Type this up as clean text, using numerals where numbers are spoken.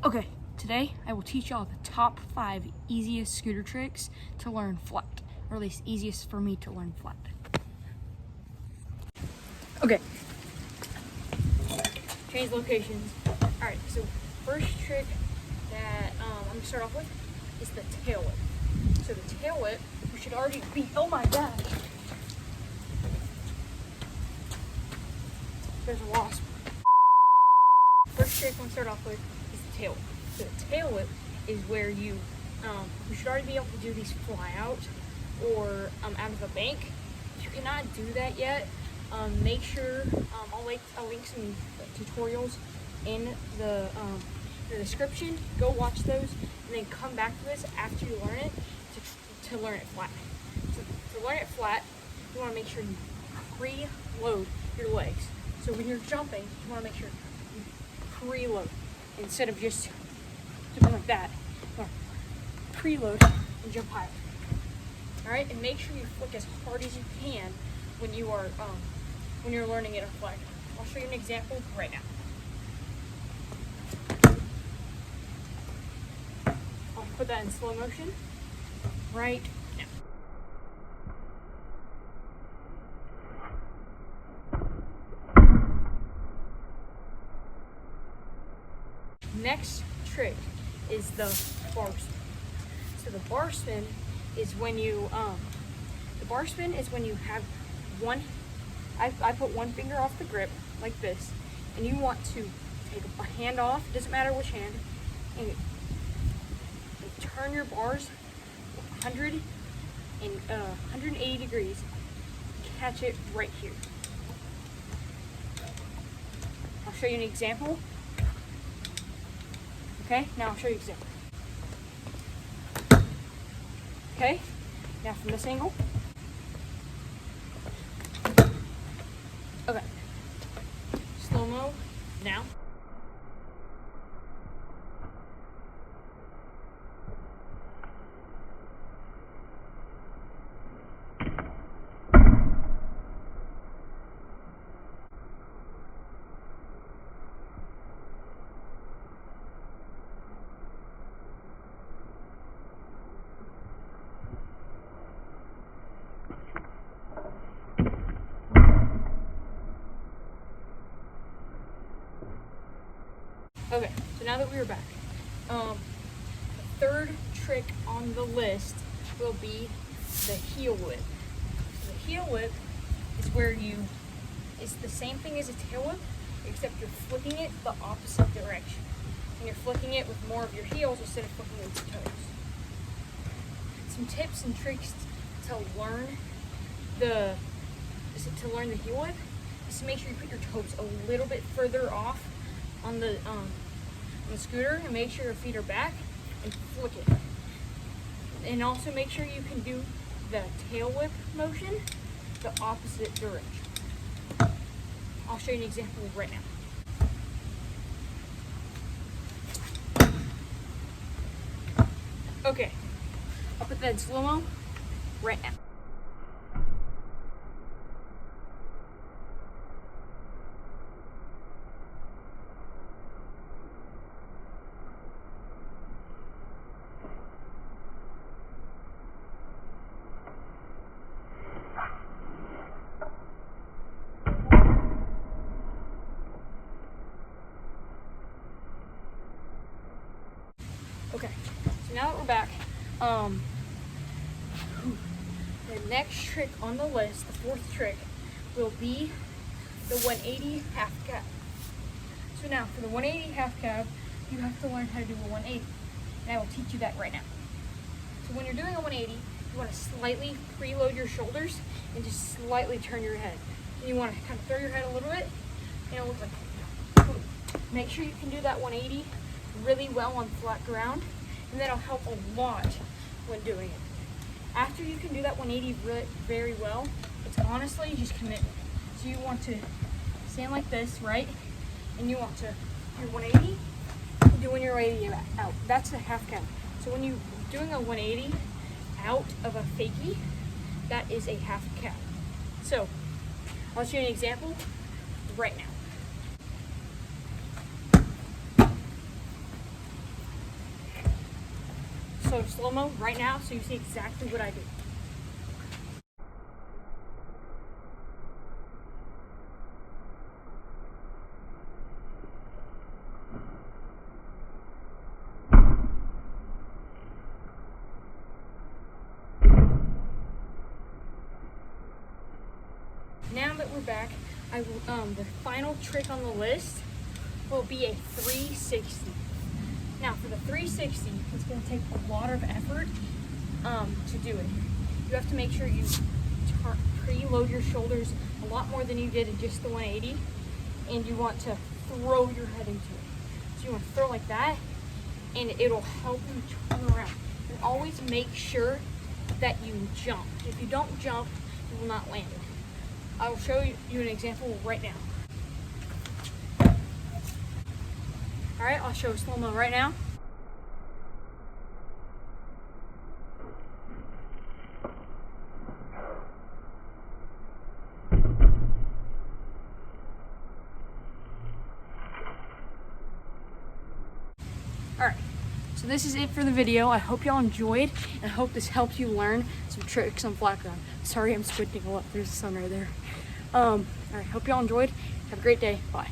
Okay, today I will teach y'all the top 5 easiest scooter tricks to learn flat, or at least easiest for me to learn flat. Okay, change locations. All right, so first trick that I'm gonna start off with is the tail whip. So the tail whip, you should already be, oh my gosh. There's a wasp. First trick I'm gonna start off with is the tail whip. So the tail whip is where you should already be able to do these fly out or out of a bank. If you cannot do that yet, make sure I'll link some tutorials in the description. Go watch those and then come back to this after you learn it to learn it flat. So to learn it flat, you want to make sure you preload your legs. So when you're jumping, you want to make sure you preload instead of just doing like that. You want to preload and jump higher. All right, and make sure you flick as hard as you can when you are when you're learning it on flag. I'll show you an example right now. I'll put that in slow motion right now. Next trick is the bar spin. So the bar spin is when you have one. I put one finger off the grip like this, and you want to take a hand off. Doesn't matter which hand, and turn your bars 180 degrees. Catch it right here. I'll show you an example. Okay, now I'll show you an example. Okay, now from this angle. Okay, slow-mo now. Okay, so now that we are back, the third trick on the list will be the heel whip. The heel whip is where it's the same thing as a tail whip, except you're flicking it the opposite direction. And you're flicking it with more of your heels instead of flicking with your toes. Some tips and tricks to learn the heel whip is to make sure you put your toes a little bit further off on the scooter, and make sure your feet are back and flick it. And also make sure you can do the tail whip motion the opposite direction. I'll show you an example right now. Okay, I'll put that in slow-mo right now. Okay, so now that we're back, the next trick on the list, the fourth trick, will be the 180 half cab. So now, for the 180 half cab, you have to learn how to do a 180, and I will teach you that right now. So when you're doing a 180, you want to slightly preload your shoulders and just slightly turn your head. And you want to kind of throw your head a little bit, and it'll look like, make sure you can do that 180 really well on flat ground, and that'll help a lot when doing it. After you can do that 180 very well, it's honestly just commitment. So you want to stand like this, right? And you want to, your 180, doing your 180 out. That's a half cab. So when you're doing a 180 out of a fakie, that is a half cab. So I'll show you an example right now. show in slow-mo right now so you see exactly what I do. Now that we're back, I will, the final trick on the list will be a 360. Now for the 360, it's going to take a lot of effort to do it. You have to make sure you preload your shoulders a lot more than you did in just the 180, and you want to throw your head into it. So you want to throw like that, and it'll help you turn around. And always make sure that you jump. If you don't jump, you will not land it. I will show you an example right now. All right, I'll show slow-mo right now. All right, so this is it for the video. I hope y'all enjoyed, and I hope this helped you learn some tricks on flat ground. Sorry I'm squinting a lot, there's the sun right there. All right, hope y'all enjoyed. Have a great day, bye.